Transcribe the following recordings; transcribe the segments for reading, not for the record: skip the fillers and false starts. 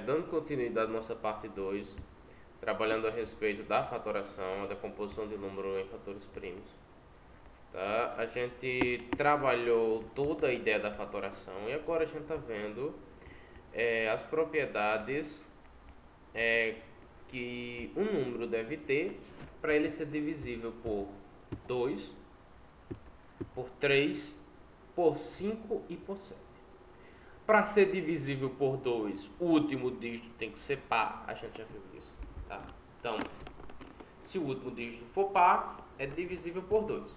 Dando continuidade à nossa parte 2, trabalhando a respeito da fatoração, a decomposição de número em fatores primos. Tá? A gente trabalhou toda a ideia da fatoração e agora a gente está vendo as propriedades que um número deve ter para ele ser divisível por 2, por 3, por 5 e por 7. Para ser divisível por 2, o último dígito tem que ser par. A gente já viu isso. Tá? Então, se o último dígito for par, é divisível por 2.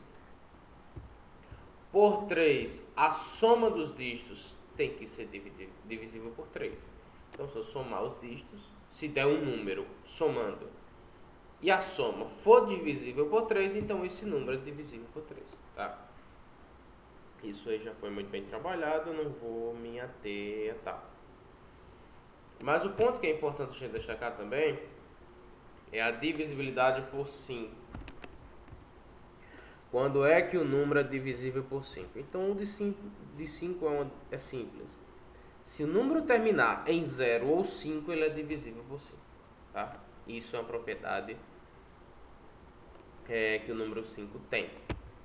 Por 3, a soma dos dígitos tem que ser divisível por 3. Então, se eu somar os dígitos, se der um número somando e a soma for divisível por 3, então esse número é divisível por 3. Tá? Isso aí já foi muito bem trabalhado, não vou me ater a tal. Mas o ponto que é importante a gente destacar também é a divisibilidade por 5. Quando é que o número é divisível por 5? Então o de 5 é simples. Se o número terminar em 0 ou 5, ele é divisível por 5. Tá? Isso é uma propriedade que o número 5 tem.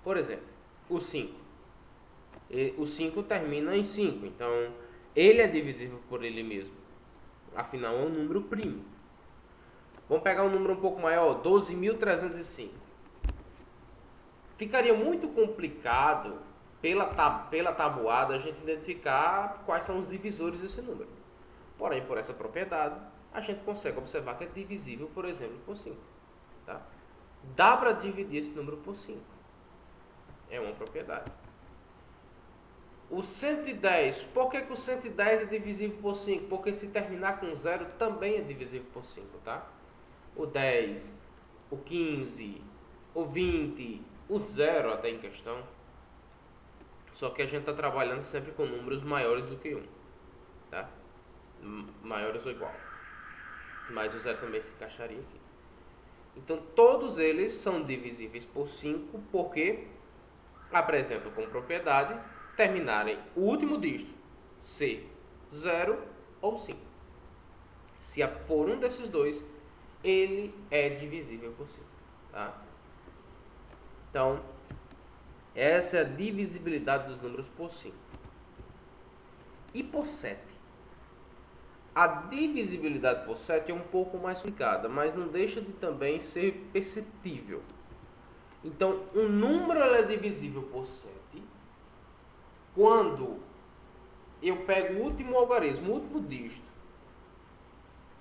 Por exemplo, o 5. O 5 termina em 5, então ele é divisível por ele mesmo. Afinal, é um número primo. Vamos pegar um número um pouco maior, 12.305. Ficaria muito complicado, pela tabuada, a gente identificar quais são os divisores desse número. Porém, por essa propriedade, a gente consegue observar que é divisível, por exemplo, por 5. Tá? Dá para dividir esse número por 5. É uma propriedade. O 110, por que o 110 é divisível por 5? Porque se terminar com 0 também é divisível por 5, tá? O 10, o 15, o 20, o 0 até em questão. Só que a gente está trabalhando sempre com números maiores do que 1, tá? Maiores ou igual. Mas o 0 também se encaixaria aqui. Então todos eles são divisíveis por 5 porque apresentam como propriedade terminarem o último dígito ser 0 ou 5. Se for um desses dois, ele é divisível por 5. Tá? Então, essa é a divisibilidade dos números por 5. E por 7? A divisibilidade por 7 é um pouco mais complicada, mas não deixa de também ser perceptível. Então, um número é divisível por 7 quando eu pego o último algarismo, o último dígito,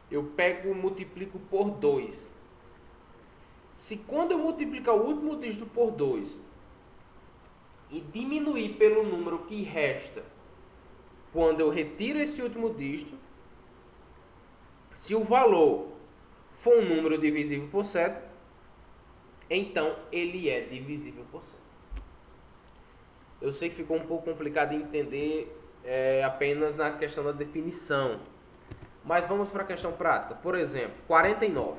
eu pego e multiplico por 2. Se quando eu multiplicar o último dígito por 2 e diminuir pelo número que resta, quando eu retiro esse último dígito, se o valor for um número divisível por 7, então ele é divisível por 7. Eu sei que ficou um pouco complicado de entender apenas na questão da definição. Mas vamos para a questão prática. Por exemplo, 49.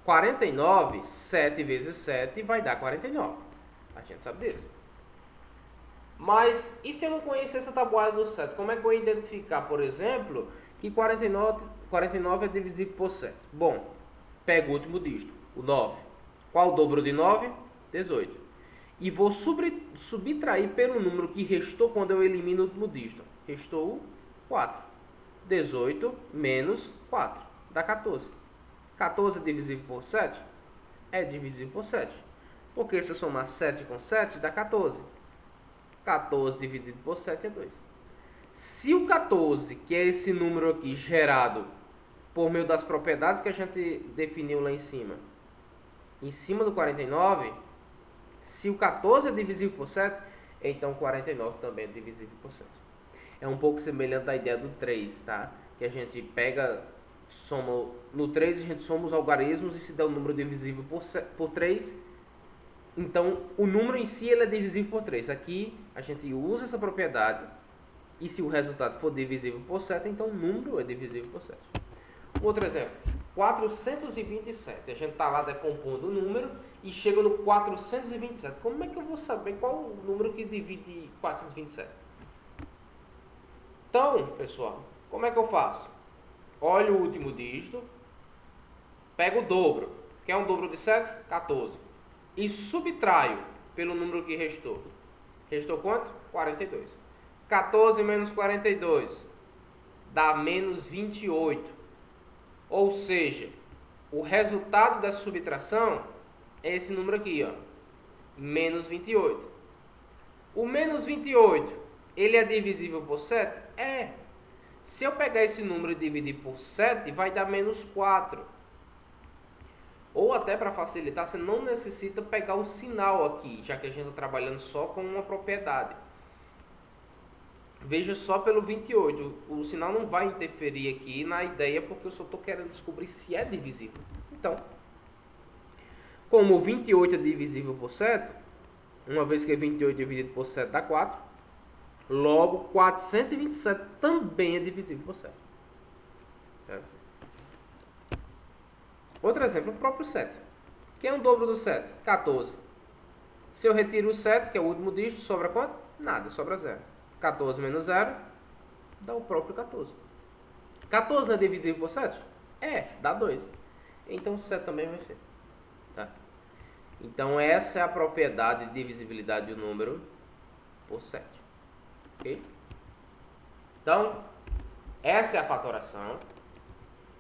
49, 7 vezes 7 vai dar 49. A gente sabe disso. Mas, e se eu não conhecer essa tabuada do 7? Como é que eu vou identificar, por exemplo, que 49 é divisível por 7? Bom, pego o último dígito, o 9. Qual o dobro de 9? 18. E vou subtrair pelo número que restou quando eu elimino o último dígito. Restou 4. 18 menos 4 dá 14. 14 é divisível por 7? É divisível por 7. Porque se eu somar 7 com 7 dá 14. 14 dividido por 7 é 2. Se o 14, que é esse número aqui gerado por meio das propriedades que a gente definiu lá em cima do 49, se o 14 é divisível por 7, então 49 também é divisível por 7. É um pouco semelhante à ideia do 3, tá? Que a gente pega, soma no 3, a gente soma os algarismos e se der um número divisível por 3, então o número em si ele é divisível por 3. Aqui a gente usa essa propriedade e se o resultado for divisível por 7, então o número é divisível por 7. Outro exemplo, 427. A gente está lá decompondo o número e chega no 427. Como é que eu vou saber qual o número que divide 427? Então, pessoal, como é que eu faço? olho o último dígito, pego o dobro. Que é um dobro de 7? 14. E subtraio pelo número que restou. Restou quanto? 42. 14 menos 42 dá menos 28. Ou seja, o resultado dessa subtração é esse número aqui, ó, menos 28. O menos 28, ele é divisível por 7? É. Se eu pegar esse número e dividir por 7, vai dar menos 4. Ou até para facilitar, você não necessita pegar o sinal aqui, já que a gente está trabalhando só com uma propriedade. Veja só pelo 28, o sinal não vai interferir aqui na ideia, porque eu só estou querendo descobrir se é divisível. Então, como o 28 é divisível por 7, uma vez que é 28 dividido por 7 dá 4, logo 427 também é divisível por 7. Certo? Outro exemplo, o próprio 7. Que é um dobro do 7? 14. Se eu retiro o 7, que é o último dígito, sobra quanto? Nada, sobra 0. 14 menos 0 dá o próprio 14. 14 não é divisível por 7? É, dá 2. Então 7 também vai ser. Tá? Então essa é a propriedade de divisibilidade do número por 7. Ok? Então, essa é a fatoração.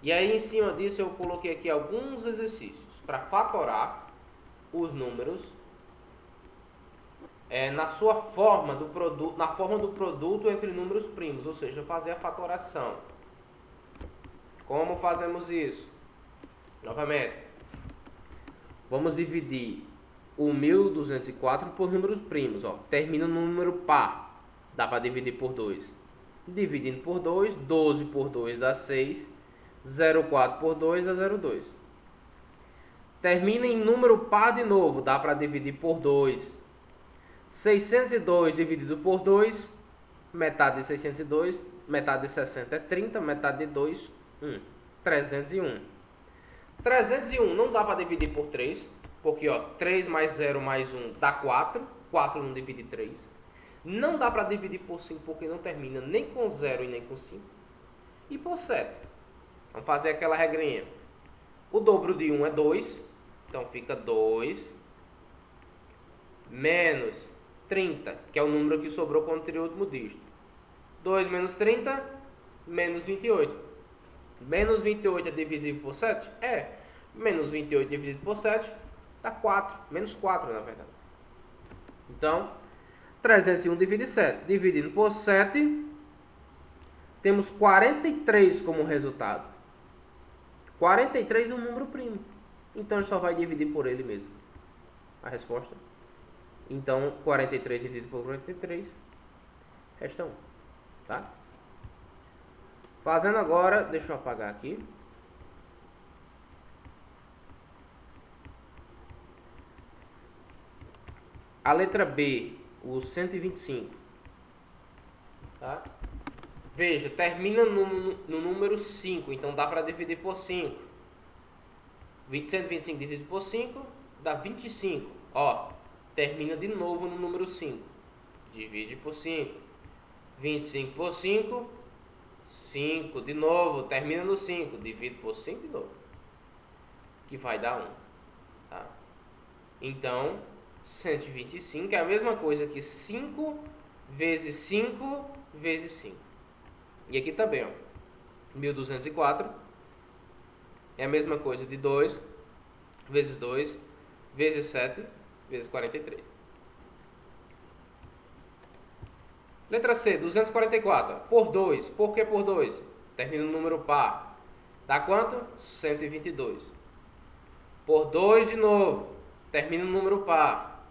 E aí em cima disso eu coloquei aqui alguns exercícios para fatorar os números na sua forma do produto, na forma do produto entre números primos, ou seja, fazer a fatoração. Como fazemos isso? Novamente, vamos dividir o 1204 por números primos. Ó. Termina no número par, dá para dividir por 2. Dividindo por 2, 12 por 2 dá 6, 0,4 por 2 dá 0,2. Termina em número par de novo, dá para dividir por 2. 602 dividido por 2, metade de 602, metade de 60 é 30, metade de 2, 1. 301. 301 não dá para dividir por 3, porque ó, 3 mais 0 mais 1 dá 4, 4 não divide 3. Não dá para dividir por 5, porque não termina nem com 0 e nem com 5. E por 7, vamos fazer aquela regrinha. O dobro de 1 é 2, então fica 2 menos 30, que é o número que sobrou quando tirei o último dígito. 2 menos 30, menos 28. Menos 28 é divisível por 7? É. Menos 28 dividido por 7 dá 4. Menos 4, na verdade. Então, 301 divide 7. Dividindo por 7, temos 43 como resultado. 43 é um número primo. Então, ele só vai dividir por ele mesmo. A resposta. Então, 43 dividido por 43, resta 1. Tá? Fazendo agora, deixa eu apagar aqui. A letra B, o 125. Tá? Veja, termina no número 5, então dá para dividir por 5. 125 dividido por 5 dá 25. Ó, termina de novo no número 5. Divide por 5. 25 por 5, 5 de novo, termina no 5. Divide por 5 de novo, que vai dar 1. Tá? Então, 125 é a mesma coisa que 5 vezes 5 vezes 5. E aqui também, ó, 1204 é a mesma coisa de 2 vezes 2 vezes 7 vezes 43. Letra C, 244. Por 2. Por que por 2? Termina no número par. Dá quanto? 122. Por 2 de novo. Termina no número par.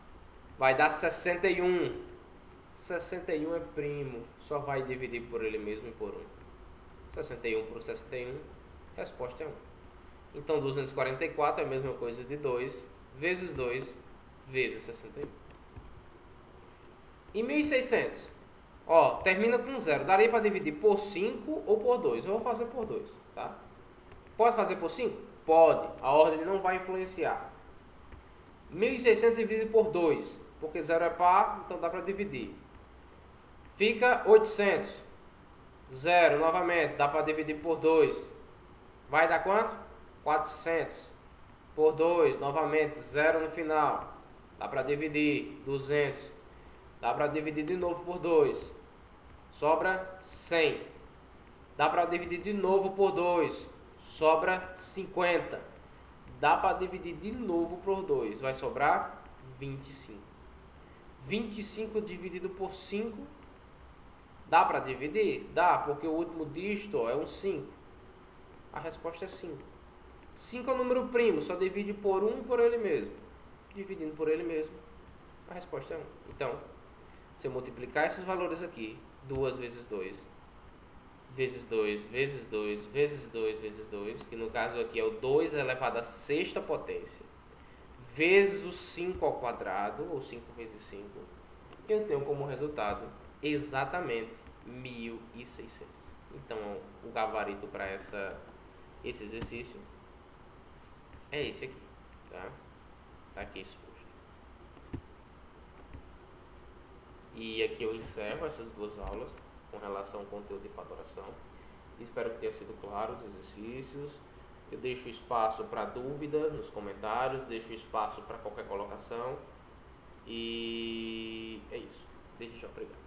Vai dar 61. 61 é primo. Só vai dividir por ele mesmo e por 1. 61 por 61. Resposta é 1. Então 244 é a mesma coisa de 2 vezes 2 vezes 61. E 1600? Ó, termina com 0. Daria para dividir por 5 ou por 2. Eu vou fazer por 2, tá? Pode fazer por 5? Pode. A ordem não vai influenciar. 1600 dividido por 2. Porque 0 é par, então dá para dividir. Fica 800. 0, novamente, dá para dividir por 2. Vai dar quanto? 400. Por 2, novamente, 0 no final. Dá para dividir. 200. Dá para dividir de novo por 2. Sobra 100. Dá para dividir de novo por 2. Sobra 50. Dá para dividir de novo por 2. Vai sobrar 25. 25 dividido por 5. Dá para dividir? Dá, porque o último dígito é um 5. A resposta é 5. 5 é um número primo, só divide por 1 por ele mesmo. Dividindo por ele mesmo, a resposta é 1. Então, se eu multiplicar esses valores aqui, 2 vezes 2, vezes 2, vezes 2, vezes 2, vezes 2, que no caso aqui é o 2 elevado à sexta potência, vezes o 5 ao quadrado, ou 5 vezes 5, eu tenho como resultado exatamente 1.600. Então, o gabarito para esse exercício é esse aqui, tá? Tá aqui exposto. E aqui eu encerro essas duas aulas com relação ao conteúdo de fatoração. Espero que tenha sido claro os exercícios. Eu deixo espaço para dúvida nos comentários, deixo espaço para qualquer colocação. E é isso. Desde já, obrigado.